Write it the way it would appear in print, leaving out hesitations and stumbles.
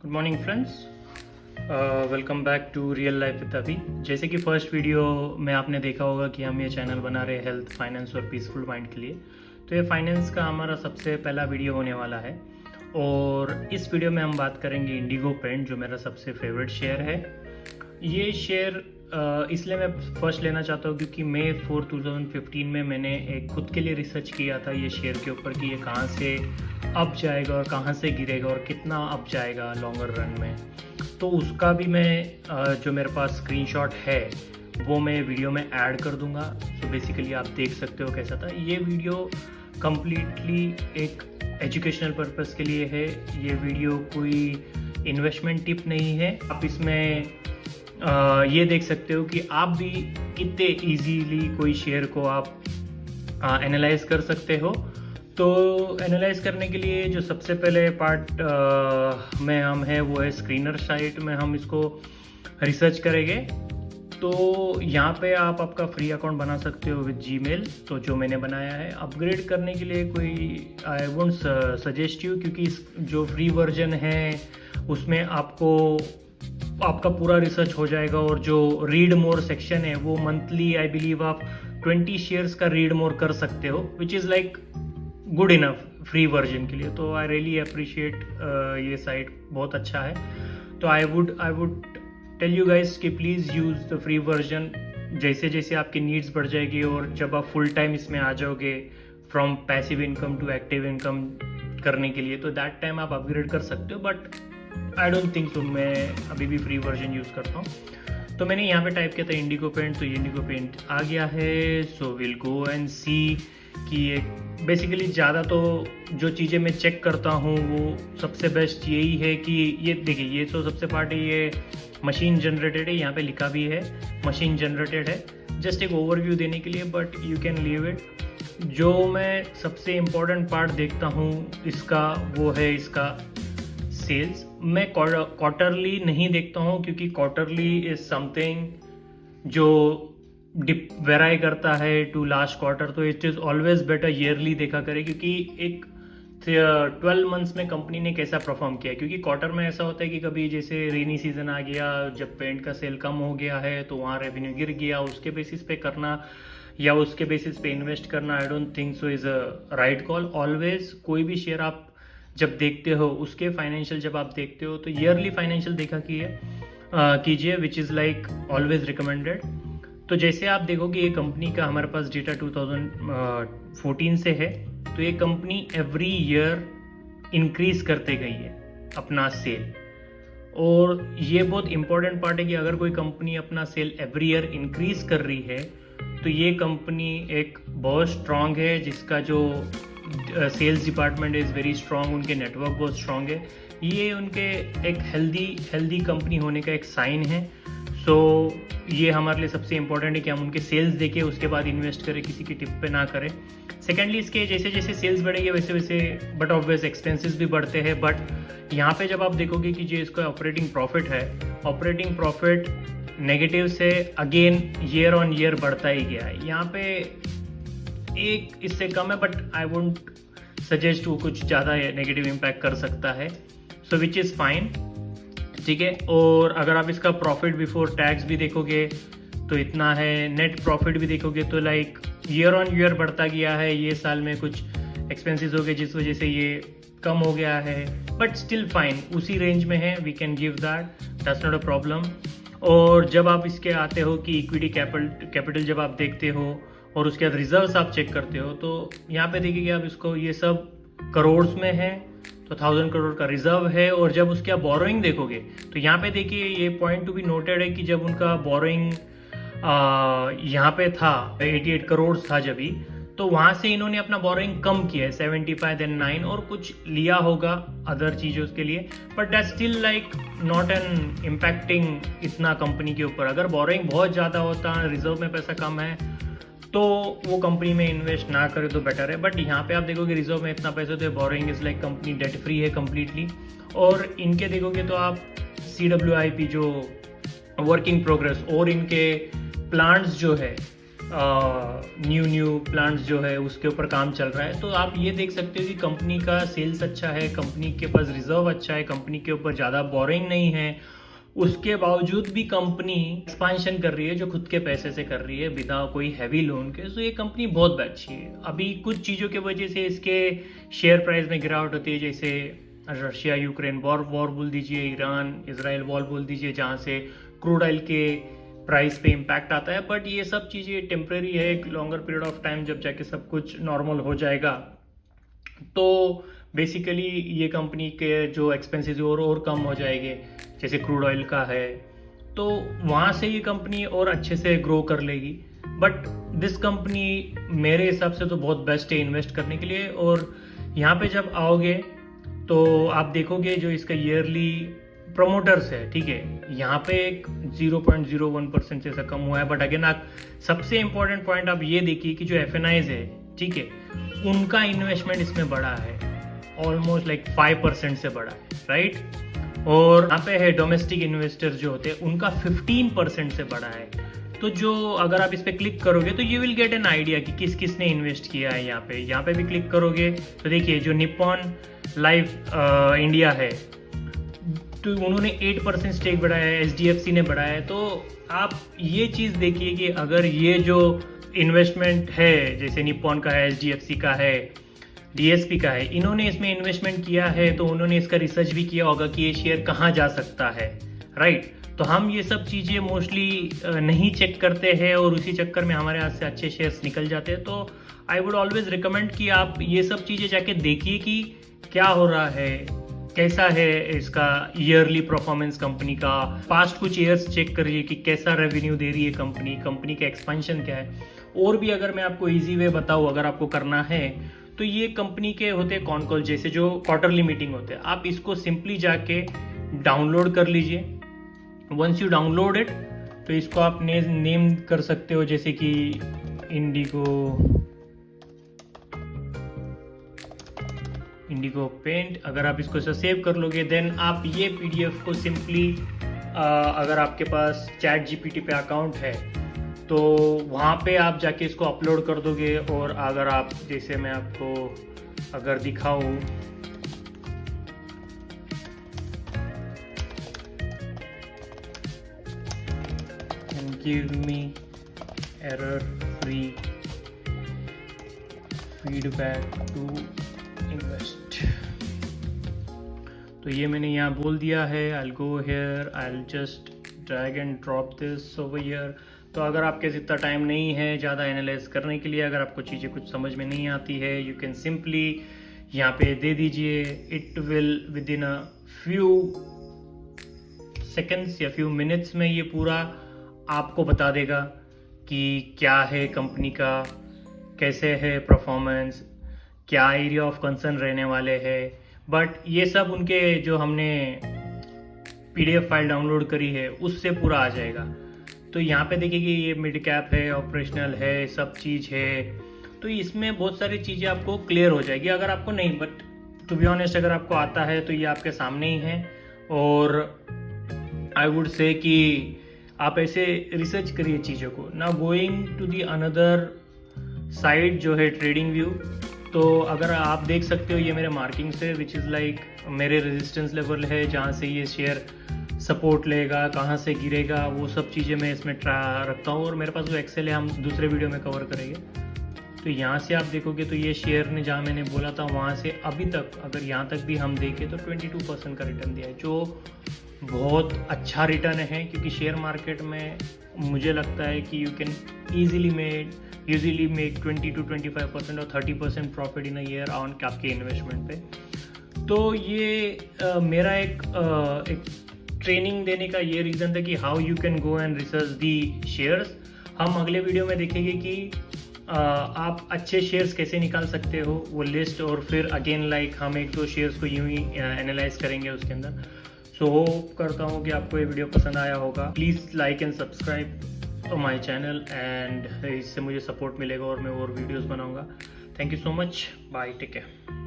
Good morning friends, welcome back to real life with Abhi. जैसे कि first video में आपने देखा होगा कि हम ये चैनल बना रहे हैं हेल्थ, फाइनेंस और पीसफुल माइंड के लिए। तो ये फाइनेंस का हमारा सबसे पहला वीडियो होने वाला है और इस वीडियो में हम बात करेंगे इंडिगो पेंट, जो मेरा सबसे फेवरेट शेयर है। ये शेयर इसलिए मैं फर्स्ट लेना चाहता हूँ क्योंकि मई 4 2015 में मैंने एक खुद के लिए रिसर्च किया था ये शेयर के ऊपर कि ये कहाँ से अप जाएगा और कहाँ से गिरेगा और कितना अप जाएगा लॉन्गर रन में। तो उसका भी मैं जो मेरे पास स्क्रीनशॉट है वो मैं वीडियो में ऐड कर दूंगा। तो बेसिकली आप देख सकते हो कैसा था। ये वीडियो कम्प्लीटली एक एजुकेशनल पर्पस के लिए है। ये वीडियो कोई इन्वेस्टमेंट टिप नहीं है। आप इसमें ये देख सकते हो कि आप भी कितने इजीली कोई शेयर को आप एनालाइज कर सकते हो। तो एनालाइज करने के लिए जो सबसे पहले पार्ट में हम है वो है स्क्रीनर साइट में हम इसको रिसर्च करेंगे। तो यहाँ पे आप आपका फ्री अकाउंट बना सकते हो विद जीमेल, तो जो मैंने बनाया है। अपग्रेड करने के लिए कोई आई वोंट सजेस्ट यू, क्योंकि जो फ्री वर्जन है उसमें आपका पूरा रिसर्च हो जाएगा और जो रीड मोर सेक्शन है वो मंथली आई बिलीव आप 20 शेयर्स का रीड मोर कर सकते हो, which is like good enough free version के लिए। तो आई रियली अप्रिशिएट ये साइट बहुत अच्छा है। तो I would tell you guys कि please use the free version. जैसे जैसे आपकी नीड्स बढ़ जाएगी और जब आप फुल टाइम इसमें आ जाओगे from passive income to active income करने के लिए, तो दैट टाइम आप अपग्रेड कर सकते हो। But I don't think so, मैं अभी भी फ्री वर्जन यूज़ करता हूँ। तो मैंने यहाँ पे टाइप किया था इंडिगो पेंट, तो इंडिगो पेंट आ गया है। सो विल गो एंड सी कि ये बेसिकली ज़्यादा तो जो चीज़ें मैं चेक करता हूँ वो सबसे बेस्ट यही है कि ये देखिए, ये तो सबसे पार्ट है, ये मशीन जनरेटेड है। यहाँ पे लिखा भी है मशीन जनरेटेड है, जस्ट एक ओवरव्यू देने के लिए, but you can leave it. जो मैं सबसे इम्पोर्टेंट पार्ट देखता हूँ इसका वो है इसका सेल्स। मैं क्वार्टरली नहीं देखता हूँ क्योंकि क्वार्टरली इज समथिंग जो डिप वेराई करता है टू लास्ट क्वार्टर। तो it is always better yearly देखा करे, क्योंकि एक 12 मंथ्स में कंपनी ने कैसा परफॉर्म किया है। क्योंकि क्वार्टर में ऐसा होता है कि कभी जैसे रेनी सीजन आ गया, जब पेंट का सेल कम हो गया है तो वहाँ रेवेन्यू गिर गया, उसके बेसिस पे करना या उसके बेसिस पे इन्वेस्ट करना I don't think so is a right call. Always कोई भी शेयर आप जब देखते हो उसके फाइनेंशियल जब आप देखते हो तो ईयरली फाइनेंशियल देखा कीजिए, विच इज़ लाइक ऑलवेज रिकमेंडेड। तो जैसे आप देखोगे ये कंपनी का हमारे पास डेटा 2014 से है। तो ये कंपनी एवरी ईयर इंक्रीज करते गई है अपना सेल। और ये बहुत इंपॉर्टेंट पार्ट है कि अगर कोई कंपनी अपना सेल एवरी ईयर इंक्रीज कर रही है तो ये कंपनी एक बहुत स्ट्रांग है, जिसका जो sales department is very strong, उनके नेटवर्क बहुत स्ट्रांग है। ये उनके एक हेल्दी कंपनी होने का एक साइन है। सो ये हमारे लिए सबसे इम्पोर्टेंट है कि हम उनके सेल्स देखें, उसके बाद इन्वेस्ट करें, किसी की टिप पे ना करें। सेकेंडली, इसके जैसे जैसे सेल्स बढ़ेंगे वैसे वैसे बट ऑब्वियस एक्सपेंसेस भी बढ़ते हैं। बट यहाँ पे जब आप देखोगे कि जो इसका ऑपरेटिंग प्रॉफिट है, ऑपरेटिंग प्रॉफिट नेगेटिव से अगेन ईयर ऑन ईयर बढ़ता ही गया है। यहाँ पे एक इससे कम है, बट आई वोंट सजेस्ट वो कुछ ज़्यादा नेगेटिव इम्पैक्ट कर सकता है। सो विच इज़ फाइन, ठीक है। और अगर आप इसका प्रॉफिट बिफोर टैक्स भी देखोगे तो इतना है, नेट प्रॉफिट भी देखोगे तो लाइक ईयर ऑन ईयर बढ़ता गया है। ये साल में कुछ एक्सपेंसेस हो गए जिस वजह से ये कम हो गया है, बट स्टिल फाइन, उसी रेंज में है। We can give that's not a problem. और जब आप इसके आते हो कि इक्विटी कैपिटल जब आप देखते हो और उसके बाद रिजर्व्स आप चेक करते हो, तो यहाँ पे देखिए आप इसको, ये सब करोड़ में है, तो 1000 करोड़ का रिजर्व है। और जब उसके आप बोरोइंग देखोगे तो यहाँ पे देखिए, ये पॉइंट टू बी नोटेड है कि जब उनका बोरोइंग यहाँ पे था 88 करोड़ था जब ही, तो वहाँ से इन्होंने अपना बोरोइंग कम किया है 75 देन 9 और कुछ लिया होगा अदर चीज़ों के लिए, but that still like not an impacting इतना कंपनी के ऊपर। अगर बोरोइंग बहुत ज़्यादा होता, रिजर्व में पैसा कम है, तो वो कंपनी में इन्वेस्ट ना करे तो बेटर है। बट यहाँ पे आप देखोगे रिजर्व में इतना पैसा, तो borrowing is like company debt free है कम्प्लीटली। और इनके देखोगे तो आप CWIP जो वर्क इन प्रोग्रेस और इनके प्लांट्स जो है न्यू प्लांट्स जो है उसके ऊपर काम चल रहा है। तो आप ये देख सकते हो कि कंपनी का सेल्स अच्छा है, कंपनी के पास रिजर्व अच्छा है, कंपनी के ऊपर ज़्यादा बोरिंग नहीं है, उसके बावजूद भी कंपनी एक्सपांशन कर रही है जो खुद के पैसे से कर रही है बिना कोई हैवी लोन के। तो ये कंपनी बहुत अच्छी है। अभी कुछ चीज़ों की वजह से इसके शेयर प्राइस में गिरावट होती है, जैसे रशिया यूक्रेन वॉर बोल दीजिए, ईरान इजराइल वॉर बोल दीजिए, जहाँ से क्रूड ऑयल के प्राइस पे इम्पैक्ट आता है। बट ये सब चीज़ें टेम्प्रेरी है, एक लॉन्गर पीरियड ऑफ टाइम जब जाके सब कुछ नॉर्मल हो जाएगा तो बेसिकली ये कंपनी के जो एक्सपेंसेस और कम हो जाएंगे, जैसे क्रूड ऑयल का है, तो वहाँ से ये कंपनी और अच्छे से ग्रो कर लेगी। बट दिस कंपनी मेरे हिसाब से तो बहुत बेस्ट है इन्वेस्ट करने के लिए। और यहाँ पे जब आओगे तो आप देखोगे जो इसका ईयरली प्रमोटर्स है, ठीक है, यहाँ पे एक 0.01% से ऐसा कम हुआ है। बट अगेन आप सबसे इंपॉर्टेंट पॉइंट आप ये देखिए कि जो एफएनआईज है, ठीक है, उनका इन्वेस्टमेंट इसमें बढ़ा है, ऑलमोस्ट लाइक 5% से बढ़ा है, राइट। और यहाँ पे है डोमेस्टिक इन्वेस्टर्स जो होते हैं उनका 15% से बढ़ा है। तो जो अगर आप इस पर क्लिक करोगे तो you will get an idea कि किस किस ने इन्वेस्ट किया है। यहाँ पे भी क्लिक करोगे तो देखिए जो निप्पॉन लाइफ इंडिया है तो उन्होंने 8% स्टेक बढ़ाया है, एचडीएफसी ने बढ़ाया है। तो आप ये चीज़ देखिए कि अगर ये जो इन्वेस्टमेंट है, जैसे निप्पॉन का है, एचडीएफसी का है, डीएसपी का है, इन्होंने इसमें इन्वेस्टमेंट किया है तो उन्होंने इसका रिसर्च भी किया होगा कि ये शेयर कहाँ जा सकता है, राइट। तो हम ये सब चीज़ें मोस्टली नहीं चेक करते हैं और उसी चक्कर में हमारे हाथ से अच्छे शेयर्स निकल जाते हैं। तो आई वुड ऑलवेज रिकमेंड कि आप ये सब चीज़ें जाके देखिए कि क्या हो रहा है, कैसा है इसका ईयरली परफॉर्मेंस कंपनी का, पास्ट कुछ ईयर्स चेक करिए कि कैसा रेवेन्यू दे रही है कंपनी का एक्सपेंशन क्या है। और भी अगर मैं आपको इजी वे बताऊँ, अगर आपको करना है तो ये कंपनी के होते हैं कॉन कॉल, जैसे जो क्वार्टरली मीटिंग होते हैं, आप इसको सिंपली जाके डाउनलोड कर लीजिए। वंस यू डाउनलोड इट तो इसको आप नेम कर सकते हो, जैसे कि इंडिगो पेंट। अगर आप इसको सेव कर लोगे देन आप ये पीडीएफ को सिंपली अगर आपके पास चैट जीपीटी पे अकाउंट है तो वहाँ पे आप जाके इसको अपलोड कर दोगे। और अगर आप, जैसे मैं आपको अगर दिखाऊँ, give me error free feedback to invest, तो ये मैंने यहाँ बोल दिया है। I will go here, I will just drag and drop this over here. तो अगर आपके इतना टाइम नहीं है ज़्यादा एनालाइज करने के लिए, अगर आपको चीज़ें कुछ समझ में नहीं आती है, यू कैन सिंपली यहाँ पे दे दीजिए। It will with in a few seconds या फ्यू मिनट्स में ये पूरा आपको बता देगा कि क्या है कंपनी का, कैसे है परफॉर्मेंस, क्या एरिया ऑफ कंसर्न रहने वाले हैं। बट ये सब उनके जो हमने पीडीएफ फाइल डाउनलोड करी है उससे पूरा आ जाएगा। तो यहाँ पे देखिए कि ये मिड कैप है, ऑपरेशनल है, सब चीज़ है। तो इसमें बहुत सारी चीज़ें आपको क्लियर हो जाएगी। अगर आपको नहीं, बट टू बी ऑनेस्ट अगर आपको आता है तो ये आपके सामने ही है। और आई वुड से कि आप ऐसे रिसर्च करिए चीज़ों को। Now going to the another side जो है ट्रेडिंग व्यू, तो अगर आप देख सकते हो ये मेरे मार्किंग्स है, विच इज़ लाइक मेरे रेजिस्टेंस लेवल है जहाँ से ये शेयर सपोर्ट लेगा, कहाँ से गिरेगा, वो सब चीज़ें मैं इसमें रखता हूँ। और मेरे पास जो एक्सेल है हम दूसरे वीडियो में कवर करेंगे। तो यहाँ से आप देखोगे तो ये शेयर ने जहाँ मैंने बोला था वहाँ से अभी तक अगर यहाँ तक भी हम देखें तो 22% का रिटर्न दिया है, जो बहुत अच्छा रिटर्न है। क्योंकि शेयर मार्केट में मुझे लगता है कि you can easily make 20 to 25% और 30% profit in a year on आपके इन्वेस्टमेंट पे। तो ये मेरा एक ट्रेनिंग देने का ये रीज़न था कि how you can go and research the shares. हम अगले वीडियो में देखेंगे कि आप अच्छे शेयर्स कैसे निकाल सकते हो, वो लिस्ट। और फिर अगेन लाइक हम एक दो शेयर्स को यूं ही एनालाइज करेंगे उसके अंदर। सो होप करता हूँ कि आपको ये वीडियो पसंद आया होगा। Please like and subscribe my channel and इससे मुझे सपोर्ट मिलेगा और मैं और वीडियोज़ बनाऊँगा। Thank you so much, bye, take care.